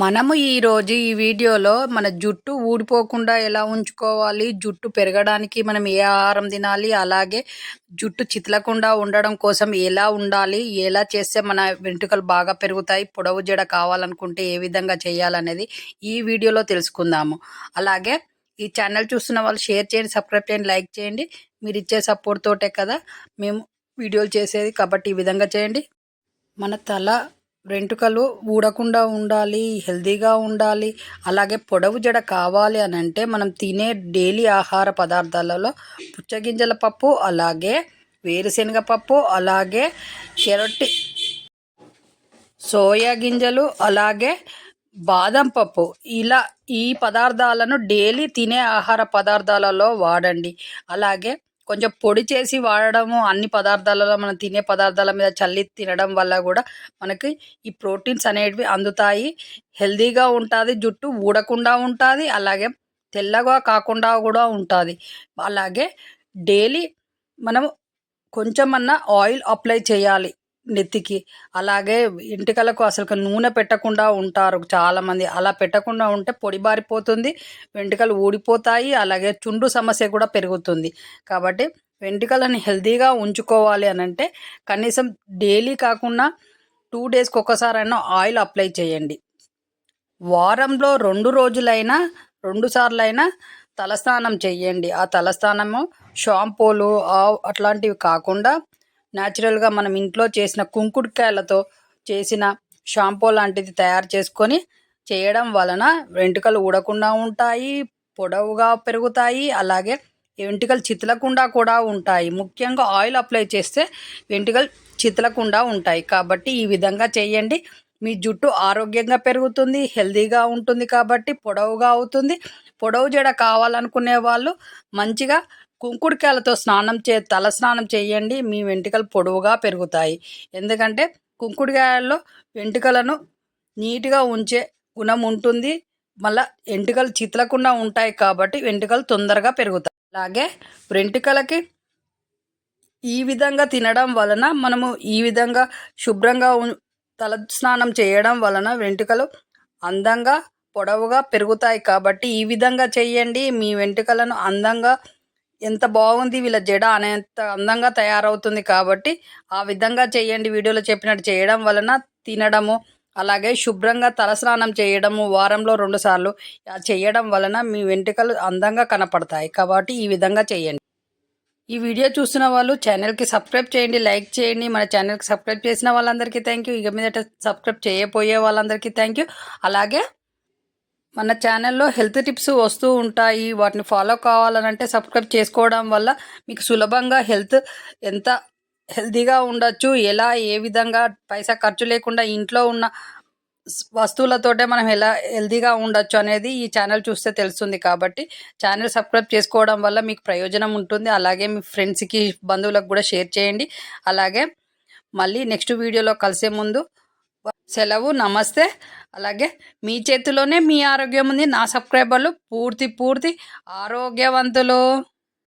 మనము ఈరోజు ఈ వీడియోలో మన జుట్టు ఊడిపోకుండా ఎలా ఉంచుకోవాలి, జుట్టు పెరగడానికి మనం ఏ ఆహారం తినాలి, అలాగే జుట్టు చితలకుండా ఉండడం కోసం ఎలా ఉండాలి, ఎలా చేస్తే మన వెంట్రుకలు బాగా పెరుగుతాయి, పొడవు జడ కావాలనుకుంటే ఏ విధంగా చేయాలనేది ఈ వీడియోలో తెలుసుకుందాము. అలాగే ఈ ఛానల్ చూస్తున్న వాళ్ళు షేర్ చేయండి, సబ్స్క్రైబ్ చేయండి, లైక్ చేయండి. మీరు ఇచ్చే సపోర్ట్ తోటే కదా మేము వీడియోలు చేసేది, కాబట్టి ఈ విధంగా చేయండి. మన తల వెంట్రుకలు ఊడకుండా ఉండాలి, హెల్తీగా ఉండాలి, అలాగే పొడవు జడ కావాలి అని అంటే మనం తినే డైలీ ఆహార పదార్థాలలో పుచ్చగింజల పప్పు, అలాగే వేరుశనగ పప్పు, అలాగే చెరొట్టి సోయా గింజలు, అలాగే బాదం పప్పు, ఇలా ఈ పదార్థాలను డైలీ తినే ఆహార పదార్థాలలో వాడండి. అలాగే కొంచెం పొడి చేసి వాడడము అన్ని పదార్థాలలో మనం తినే పదార్థాల మీద చల్లి తినడం వల్ల కూడా మనకి ఈ ప్రోటీన్స్ అనేటివి అందుతాయి. హెల్తీగా ఉంటుంది, జుట్టు ఊడకుండా ఉంటుంది, అలాగే తెల్లగా కాకుండా కూడా ఉంటుంది. అలాగే డైలీ మనం కొంచెమన్నా ఆయిల్ అప్లై చేయాలి నెత్తికి. అలాగే వెంట్రుకలకు అసలు నూనె పెట్టకుండా ఉంటారు చాలామంది. అలా పెట్టకుండా ఉంటే పొడి బారిపోతుంది, వెంట్రుకలు ఊడిపోతాయి, అలాగే చుండ్రు సమస్య కూడా పెరుగుతుంది. కాబట్టి వెంట్రుకలను హెల్తీగా ఉంచుకోవాలి అని అంటే కనీసం డైలీ కాకుండా 2 డేస్కి ఒకసారైనా ఆయిల్ అప్లై చేయండి. వారంలో 2 రోజులైనా 2 సార్లైనా తలస్నానం చెయ్యండి. ఆ తలస్నానము షాంపూలు అట్లాంటివి కాకుండా న్యాచురల్గా మనం ఇంట్లో చేసిన కుంకుడుకాయలతో చేసిన షాంపూ లాంటిది తయారు చేసుకొని చేయడం వలన వెంట్రుకలు ఊడకుండా ఉంటాయి, పొడవుగా పెరుగుతాయి, అలాగే వెంట్రుకలు చితలకుండా కూడా ఉంటాయి. ముఖ్యంగా ఆయిల్ అప్లై చేస్తే వెంట్రుకలు చితలకుండా ఉంటాయి. కాబట్టి ఈ విధంగా చేయండి. మీ జుట్టు ఆరోగ్యంగా పెరుగుతుంది, హెల్తీగా ఉంటుంది, కాబట్టి పొడవుగా అవుతుంది. పొడవు జడ కావాలనుకునే వాళ్ళు మంచిగా కుంకుడుకాయలతో తల స్నానం చేయండి. మీ వెంట్రుకలు పొడవుగా పెరుగుతాయి. ఎందుకంటే కుంకుడుకాయల్లో వెంట్రుకలను నీట్గా ఉంచే గుణం ఉంటుంది. మళ్ళీ వెంట్రుకలు చితలకుండా ఉంటాయి, కాబట్టి వెంట్రుకలు తొందరగా పెరుగుతాయి. అలాగే వెంట్రుకలకి ఈ విధంగా తినడం వలన మనము ఈ విధంగా శుభ్రంగా తల స్నానం చేయడం వలన వెంట్రుకలు అందంగా పొడవుగా పెరుగుతాయి. కాబట్టి ఈ విధంగా చేయండి. మీ వెంట్రుకలను అందంగా ఎంత బాగుంది వీళ్ళ జడ అనేంత అందంగా తయారవుతుంది. కాబట్టి ఆ విధంగా చేయండి. వీడియోలో చెప్పినట్టు చేయడం వలన తినడము, అలాగే శుభ్రంగా తలస్నానం చేయడము వారంలో 2 సార్లు చేయడం వలన మీ వెంట్రుకలు అందంగా కనపడతాయి. కాబట్టి ఈ విధంగా చేయండి. ఈ వీడియో చూస్తున్న వాళ్ళు ఛానల్కి సబ్స్క్రైబ్ చేయండి, లైక్ చేయండి. మన ఛానల్కి సబ్స్క్రైబ్ చేసిన వాళ్ళందరికీ థ్యాంక్ యూ. ఇక మీదట సబ్స్క్రైబ్ చేయబోయే వాళ్ళందరికీ థ్యాంక్ యూ. అలాగే మన ఛానల్లో హెల్త్ టిప్స్ వస్తూ ఉంటాయి. వాటిని ఫాలో కావాలనంటే సబ్స్క్రైబ్ చేసుకోవడం వల్ల మీకు సులభంగా ఎంత హెల్తీగా ఉండొచ్చు, ఎలా ఏ విధంగా పైసా ఖర్చు లేకుండా ఇంట్లో ఉన్న వస్తువులతోటే మనం ఎలా హెల్తీగా ఉండొచ్చు అనేది ఈ ఛానల్ చూస్తే తెలుస్తుంది. కాబట్టి ఛానల్ సబ్స్క్రైబ్ చేసుకోవడం వల్ల మీకు ప్రయోజనం ఉంటుంది. అలాగే మీ ఫ్రెండ్స్కి, బంధువులకు కూడా షేర్ చేయండి. అలాగే మళ్ళీ నెక్స్ట్ వీడియోలో కలిసే ముందు సెలవు, నమస్తే. అలాగే మీ చేతిలోనే మీ ఆరోగ్యం ఉంది. నా సబ్స్క్రైబర్లు పూర్తి ఆరోగ్యవంతులు.